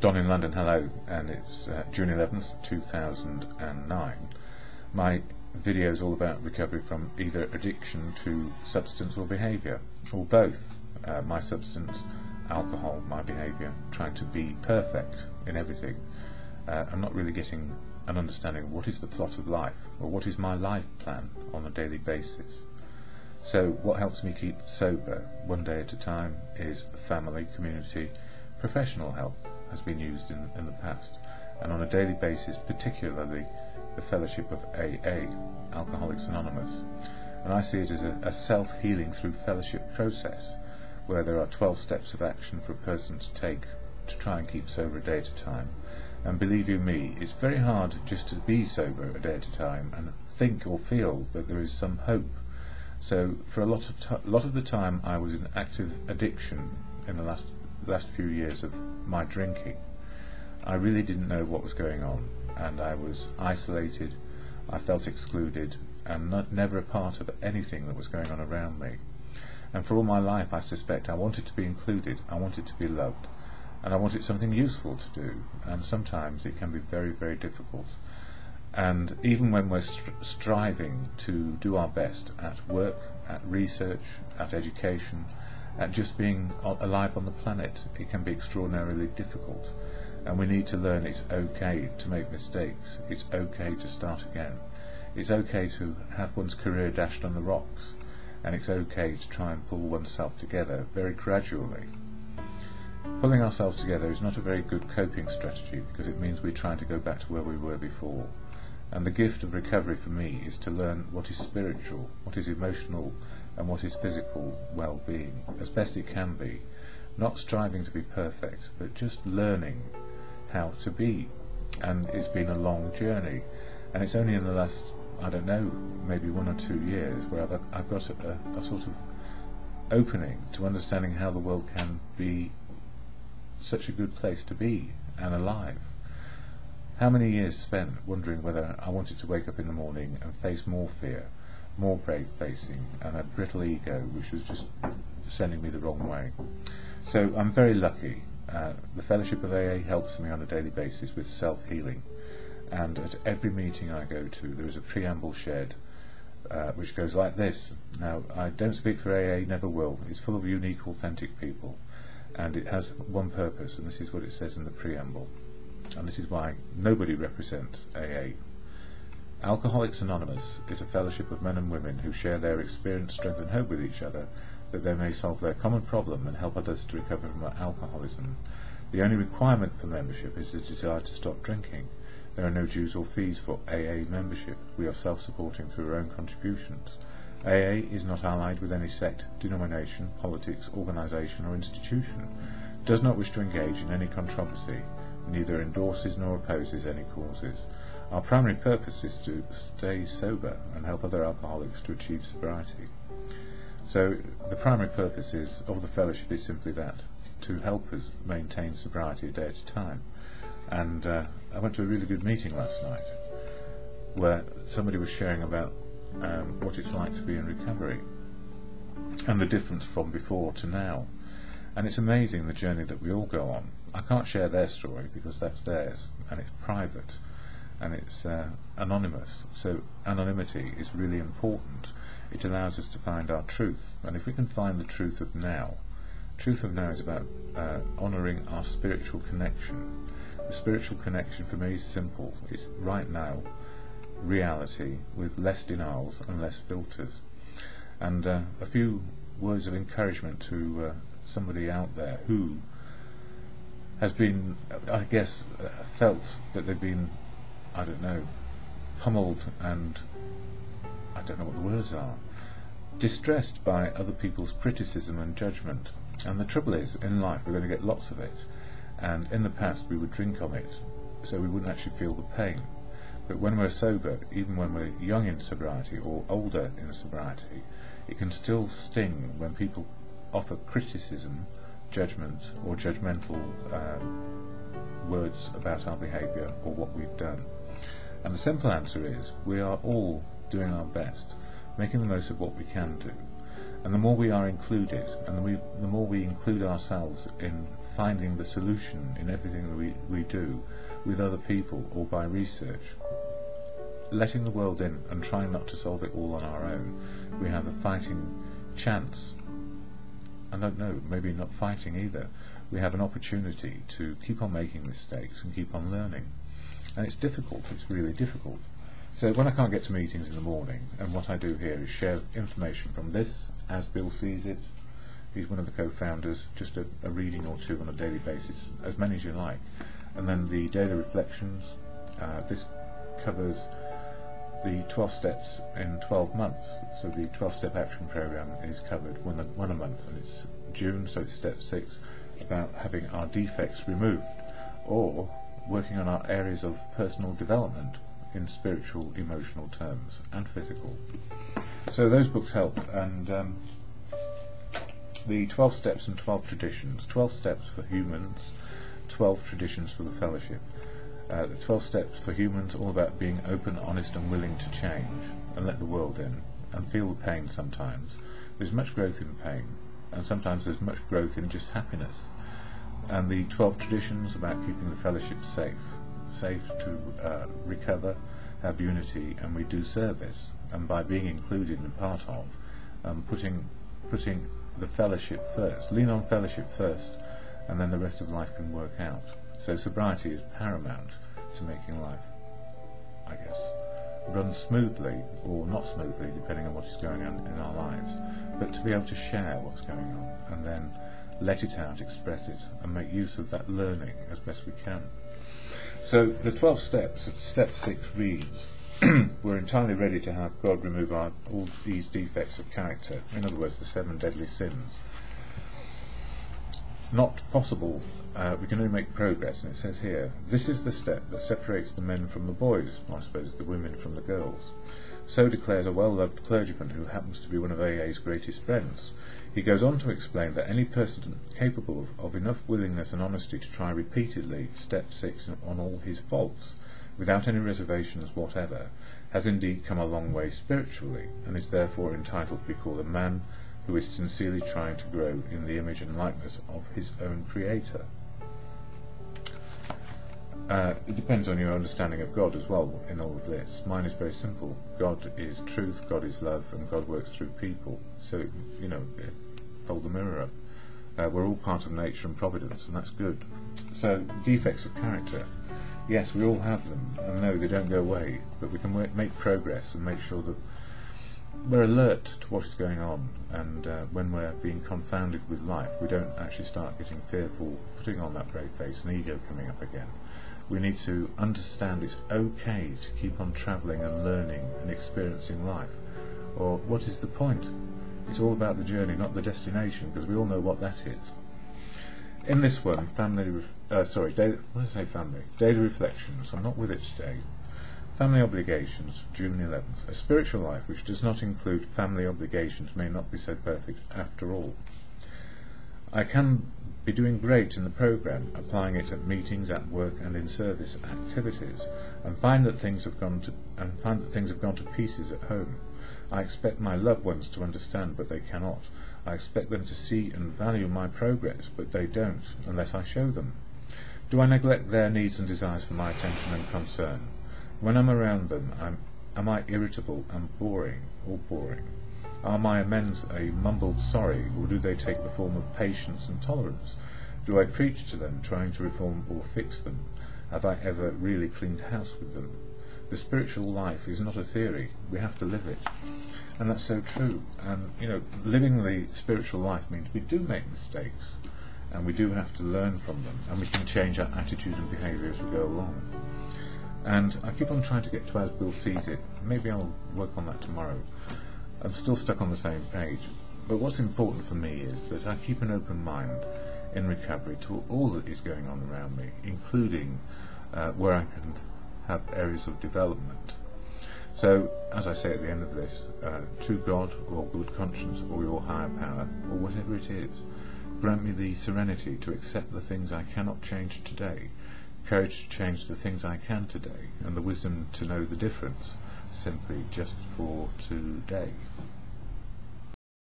DonInLondon, hello, and it's June 11th, 2009. My video is all about recovery from either addiction to substance or behaviour, or both. My substance, alcohol, my behaviour, trying to be perfect in everything. I'm not really getting an understanding of what is the plot of life, or what is my life plan on a daily basis. So what helps me keep sober, one day at a time, is family, community, professional help has been used in the past, and on a daily basis particularly the fellowship of AA, Alcoholics Anonymous. And I see it as a self-healing through fellowship process, where there are 12 steps of action for a person to take to try and keep sober a day at a time. And believe you me, it's very hard just to be sober a day at a time and think or feel that there is some hope. So for a lot of the time I was in active addiction in the last few years of my drinking. I really didn't know what was going on, and I was isolated, I felt excluded, and never a part of anything that was going on around me. And for all my life I suspect I wanted to be included, I wanted to be loved, and I wanted something useful to do, and sometimes it can be very, very difficult. And even when we're striving to do our best at work, at research, at education, at just being alive on the planet, it can be extraordinarily difficult. And we need to learn it's okay to make mistakes, it's okay to start again, it's okay to have one's career dashed on the rocks, and it's okay to try and pull oneself together very gradually. Pulling ourselves together is not a very good coping strategy, because it means we're trying to go back to where we were before. And the gift of recovery for me is to learn what is spiritual, what is emotional, and what is physical well-being, as best it can be. Not striving to be perfect, but just learning how to be. And it's been a long journey, and it's only in the last, I don't know, maybe 1 or 2 years where I've got a sort of opening to understanding how the world can be such a good place to be and alive. How many years spent wondering whether I wanted to wake up in the morning and face more fear, more brave facing, and a brittle ego which was just sending me the wrong way. So I'm very lucky. The fellowship of AA helps me on a daily basis with self-healing, and at every meeting I go to there is a preamble shared which goes like this. Now, I don't speak for AA, never will. It's full of unique, authentic people, and it has one purpose, and this is what it says in the preamble, and this is why nobody represents AA. Alcoholics Anonymous is a fellowship of men and women who share their experience, strength and hope with each other, that they may solve their common problem and help others to recover from alcoholism. The only requirement for membership is the desire to stop drinking. There are no dues or fees for AA membership. We are self-supporting through our own contributions. AA is not allied with any sect, denomination, politics, organisation or institution, does not wish to engage in any controversy, neither endorses nor opposes any causes. Our primary purpose is to stay sober and help other alcoholics to achieve sobriety. So the primary purpose of the fellowship is simply that, to help us maintain sobriety a day at a time. And I went to a really good meeting last night where somebody was sharing about what it's like to be in recovery and the difference from before to now. And it's amazing the journey that we all go on. I can't share their story because that's theirs, and it's private, and it's anonymous. So anonymity is really important. It allows us to find our truth, and if we can find the truth of now is about honouring our spiritual connection. The spiritual connection for me is simple. It's right now, reality, with less denials and less filters. And a few words of encouragement to somebody out there who has been, I guess, felt that they've been, I don't know, pummeled and, I don't know what the words are, distressed by other people's criticism and judgment. And the trouble is, in life we're going to get lots of it, and in the past we would drink on it, so we wouldn't actually feel the pain. But when we're sober, even when we're young in sobriety or older in sobriety, it can still sting when people offer criticism, judgment or judgmental words about our behaviour or what we've done. And the simple answer is we are all doing our best, making the most of what we can do. And the more we are included, and the more we include ourselves in finding the solution in everything that we do with other people or by research, letting the world in and trying not to solve it all on our own, we have a fighting chance. I don't know, maybe not fighting either. We have an opportunity to keep on making mistakes and keep on learning. And it's difficult, it's really difficult. So when I can't get to meetings in the morning, and what I do here is share information from this, as Bill sees it. He's one of the co-founders, just a reading or two on a daily basis, as many as you like. And then the daily reflections, this covers the 12 steps in 12 months. So the 12-step action program is covered one a month, and it's June, so it's step 6, about having our defects removed, or working on our areas of personal development in spiritual, emotional terms, and physical. So those books help, and the 12 steps and 12 traditions, 12 steps for humans, 12 traditions for the fellowship. The 12 steps for humans, all about being open, honest and willing to change and let the world in and feel the pain sometimes. There's much growth in pain, and sometimes there's much growth in just happiness. And the 12 traditions about keeping the fellowship safe to recover, have unity, and we do service. And by being included and part of, putting the fellowship first, lean on fellowship first, and then the rest of life can work out. So sobriety is paramount to making life, I guess, run smoothly or not smoothly, depending on what is going on in our lives, but to be able to share what's going on and then let it out, express it, and make use of that learning as best we can. So the 12 steps, step 6 reads, we're entirely ready to have God remove all these defects of character, in other words, the 7 deadly sins. Not possible, we can only make progress, and it says here, this is the step that separates the men from the boys, or I suppose the women from the girls. So declares a well-loved clergyman who happens to be one of AA's greatest friends. He goes on to explain that any person capable of enough willingness and honesty to try repeatedly step 6 on all his faults, without any reservations whatever, has indeed come a long way spiritually, and is therefore entitled to be called a man who is sincerely trying to grow in the image and likeness of his own Creator. It depends on your understanding of God as well in all of this. Mine is very simple. God is truth, God is love, and God works through people. So, hold the mirror up. We're all part of nature and providence, and that's good. So, defects of character. Yes, we all have them, and no, they don't go away, but we can make progress and make sure that we're alert to what is going on, and when we're being confounded with life, we don't actually start getting fearful, putting on that brave face and ego coming up again. We need to understand it's okay to keep on travelling and learning and experiencing life. Or what is the point? It's all about the journey, not the destination, because we all know what that is. In this one, daily reflections. I'm not with it today. Family obligations, June 11th. A spiritual life which does not include family obligations may not be so perfect after all. I can be doing great in the programme, applying it at meetings, at work, and in service activities, and find that things have gone to pieces at home. I expect my loved ones to understand, but they cannot. I expect them to see and value my progress, but they don't, unless I show them. Do I neglect their needs and desires for my attention and concern? When I'm around them, am I irritable and boring? Are my amends a mumbled sorry, or do they take the form of patience and tolerance? Do I preach to them, trying to reform or fix them? Have I ever really cleaned house with them? The spiritual life is not a theory, we have to live it. And that's so true. And, living the spiritual life means we do make mistakes, and we do have to learn from them, and we can change our attitude and behaviour as we go along. And I keep on trying to get to as Bill sees it. Maybe I'll work on that tomorrow. I'm still stuck on the same page. But what's important for me is that I keep an open mind in recovery to all that is going on around me, including where I can have areas of development. So, as I say at the end of this, to God or good conscience or your higher power or whatever it is, grant me the serenity to accept the things I cannot change today, courage to change the things I can today, and the wisdom to know the difference simply just for today.